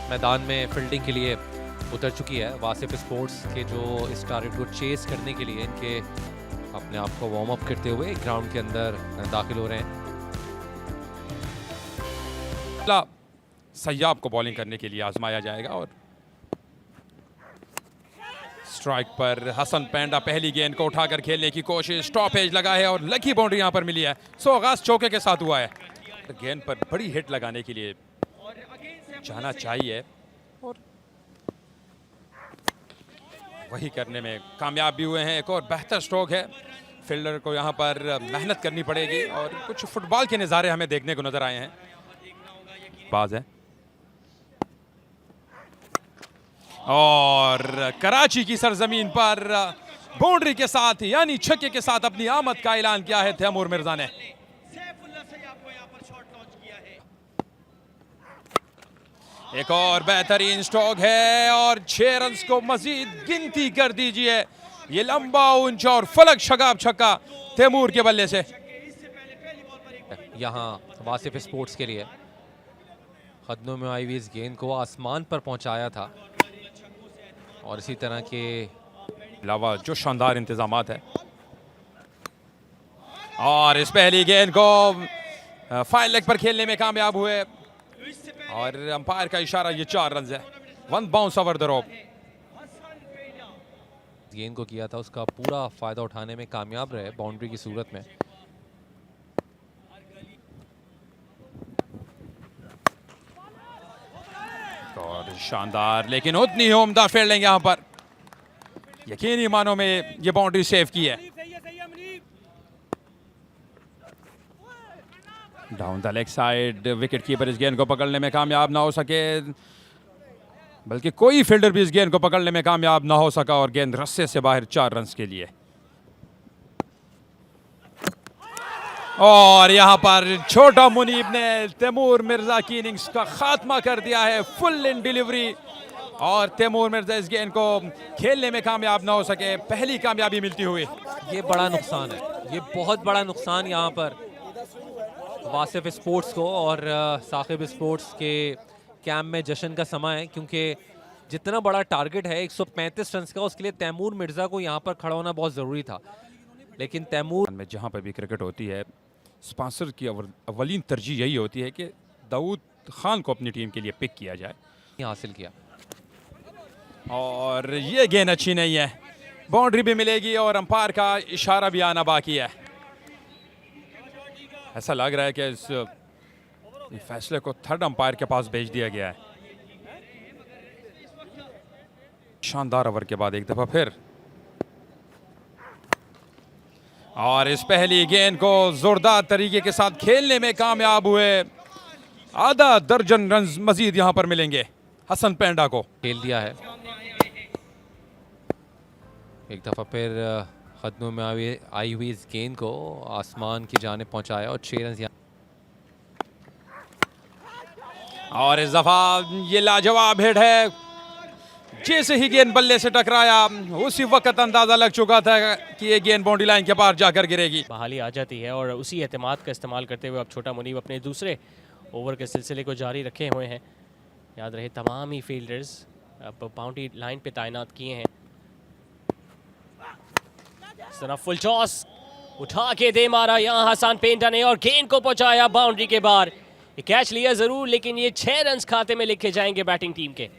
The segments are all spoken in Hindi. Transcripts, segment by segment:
मैदान में फील्डिंग के लिए उतर चुकी है। वासिफ स्पोर्ट्स के जो इस टारगेट को चेस करने के लिए इनके अपने आप को वार्म अप करते हुए ग्राउंड के अंदर दाखिल हो रहे हैं। सैयाब को बॉलिंग करने के लिए आजमाया जाएगा और स्ट्राइक पर हसन पेंडा पहली गेंद को उठाकर खेलने की कोशिश, स्टॉपेज लगा है और लकी बाउंड्री यहां पर मिली है। सो आगाज चौके के साथ हुआ है। गेंद पर बड़ी हिट लगाने के लिए जाना चाहिए और वही करने में कामयाब भी हुए हैं। एक और बेहतर स्ट्रोक है। फील्डर को यहां पर मेहनत करनी पड़ेगी और कुछ फुटबॉल के नज़ारे हमें देखने को नजर आए हैं। बाज है और कराची की सरजमीन पर बाउंड्री के साथ यानी छक्के के साथ अपनी आमद का ऐलान किया है तैमूर मिर्जा ने। एक और बेहतरीन स्ट्रोक है और 6 रन को मजीद गिनती कर दीजिए। ये लंबा ऊंचा और फलक शगाब छक्का तैमूर के बल्ले से। यहाँ वासिफ स्पोर्ट्स के लिए कदमों में आई हुई इस गेंद को आसमान पर पहुंचाया था और इसी तरह के अलावा जो शानदार इंतजामात है। और इस पहली गेंद को फाइन लेग पर खेलने में कामयाब हुए और अंपायर का इशारा, ये 4 रन है। 1 बाउंस ओवर द रोप। गेंद को किया था उसका पूरा फायदा उठाने में कामयाब रहे बाउंड्री की सूरत में। और शानदार लेकिन उतनी ही उम्दा फील्डिंग यहां पर यकीनी मानों में ये बाउंड्री सेव की है। Down the leg side, wicket keeper इस गेंद को पकड़ने में कामयाब ना हो सके, बल्कि कोई फील्डर भी इस गेंद को पकड़ने में कामयाब ना हो सका और गेंद रस्से से बाहर 4 रन के लिए। और यहां पर छोटा मुनीब ने तैमूर मिर्जा की इनिंग्स का खात्मा कर दिया है। फुल इन डिलीवरी और तैमूर मिर्जा इस गेंद को खेलने में कामयाब ना हो सके। पहली कामयाबी मिलती हुई। ये बड़ा नुकसान है, ये बहुत बड़ा नुकसान यहाँ पर वासिफ स्पोर्ट्स को और साकिब स्पोर्ट्स के कैंप में जश्न का समय है, क्योंकि जितना बड़ा टारगेट है 135 रन का, उसके लिए तैमूर मिर्जा को यहाँ पर खड़ा होना बहुत ज़रूरी था। लेकिन तैमूर में जहाँ पर भी क्रिकेट होती है, स्पॉन्सर की अवलीन तरजीह यही होती है कि दाऊद खान को अपनी टीम के लिए पिक किया जाए। हासिल किया और ये गेंद अच्छी नहीं है। बाउंड्री भी मिलेगी और अंपायर का इशारा भी आना बाकी है। ऐसा लग रहा है कि इस फैसले को थर्ड अंपायर के पास भेज दिया गया है। शानदार ओवर के बाद एक दफा फिर और इस पहली गेंद को जोरदार तरीके के साथ खेलने में कामयाब हुए। आधा दर्जन रन मजीद यहां पर मिलेंगे हसन पेंडा को। खेल दिया है एक दफा फिर कदमों में आई हुई इस गेंद को आसमान की जानिब पहुंचाया और 6 रन। और इस दफा ये लाजवाब हिट है। जैसे ही गेंद बल्ले से टकराया उसी वक्त अंदाजा लग चुका था कि ये गेंद बाउंड्री लाइन के पार जाकर गिरेगी। बहाली आ जाती है और उसी एतमाद का इस्तेमाल करते हुए अब छोटा मुनीब अपने दूसरे ओवर के सिलसिले को जारी रखे हुए हैं। याद रहे तमाम ही फील्डर्स अब बाउंड्री लाइन पे तैनात किए हैं। इस तरह फुल टॉस उठा के दे मारा यहाँ हसन पेंडा ने और गेंद को पहुंचाया बाउंड्री के बाहर। ये कैच लिया जरूर, लेकिन ये 6 रन खाते में लिखे जाएंगे बैटिंग टीम के।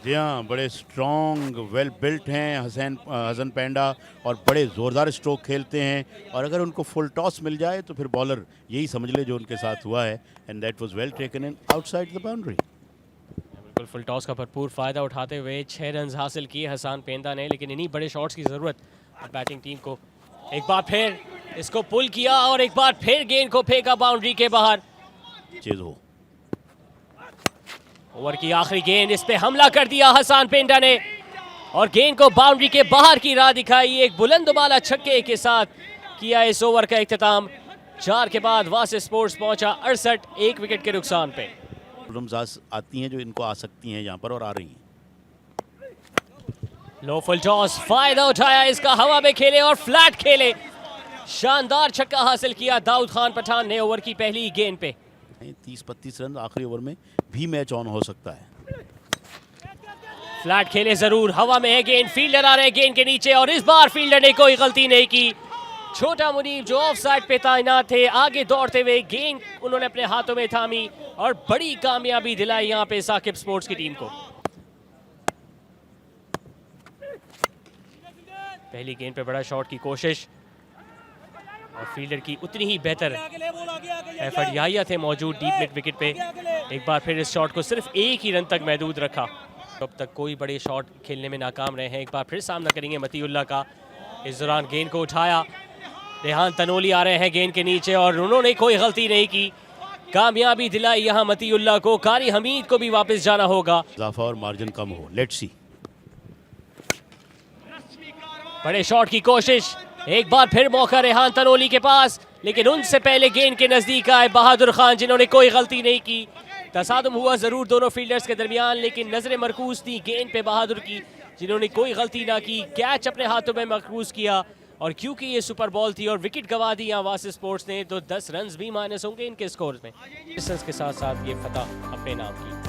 जी हाँ, बड़े स्ट्रॉन्ग वेल बिल्ट हैं हसन पेंडा और बड़े ज़ोरदार स्ट्रोक खेलते हैं। और अगर उनको फुल टॉस मिल जाए तो फिर बॉलर यही समझ ले जो उनके साथ हुआ है। And that was well taken in outside the boundary. बिल्कुल फुल टॉस का भरपूर फ़ायदा उठाते हुए 6 रन हासिल किए हसन पेंडा ने, लेकिन इन्हीं बड़े शॉट्स की ज़रूरत बैटिंग टीम को। एक बार फिर इसको पुल किया और एक बार फिर गेंद को फेंका बाउंड्री के बाहर। चीज हो ओवर की आखिरी गेंद, इस पे हमला कर दिया हसन पेंडा ने और गेंद को बाउंड्री के बाहर की राह दिखाई। एक बुलंदबाला छक्के के साथ किया इस ओवर का इख्तिताम। 4 के बाद वासिफ स्पोर्ट्स पहुंचा 68, 1 विकेट के नुकसान पे। प्रॉब्लम्स आती हैं जो इनको आ सकती हैं यहाँ पर और आ रही हैं। लो फुल टॉस, फायदा उठाया इसका, हवा में खेले और फ्लैट खेले। शानदार छक्का हासिल किया दाऊद खान पठान ने ओवर की पहली गेंद पे। 30-32 रन आखिरी ओवर में भी मैच ऑन हो सकता है। फ्लैट खेले जरूर, हवा में है गेंद, फील्डर आ रहे हैं गेंद के नीचे और इस बार फील्डर ने कोई गलती नहीं की। छोटा मुनीब जो ऑफ साइड पे तैनात थे, आगे दौड़ते हुए गेंद उन्होंने अपने हाथों में थामी और बड़ी कामयाबी दिलाई यहाँ पे साकिब स्पोर्ट्स की टीम को। पहली गेंद पे बड़ा शॉट की कोशिश और फील्डर की उतनी ही बेहतर एफर्ट याहिया थे मौजूद डीप मिड विकेट पे। एक बार फिर इस शॉट को सिर्फ एक ही रन तक महदूद रखा। अब तक कोई बड़े शॉट खेलने में नाकाम रहे हैं, एक बार फिर सामना करेंगे मतीउल्लाह का। इस दौरान गेंद को उठाया, रेहान तनोली आ रहे हैं गेंद के नीचे और उन्होंने कोई गलती नहीं की, कामयाबी दिलाई यहाँ मतीउल्लाह को। कारी हमीद को भी वापस जाना होगा। इजाफा और मार्जिन कम हो, लेट्स सी। बड़े शॉट की कोशिश, एक बार फिर मौका रेहान तनोली के पास, लेकिन उनसे पहले गेंद के नजदीक आए बहादुर खान जिन्होंने कोई गलती नहीं की। तसादुम हुआ जरूर दोनों फील्डर्स के दरमियान, लेकिन नजरें मरकूज थी गेंद पे बहादुर की जिन्होंने कोई गलती ना की। कैच अपने हाथों में मरकूज किया और क्योंकि ये सुपर बॉल थी और विकेट गवा दी यहाँ वासिफ स्पोर्ट्स ने, तो 10 रन भी माइनस होंगे इनके स्कोर में। डिस्टेंस के साथ साथ ये फतह अपने नाम की।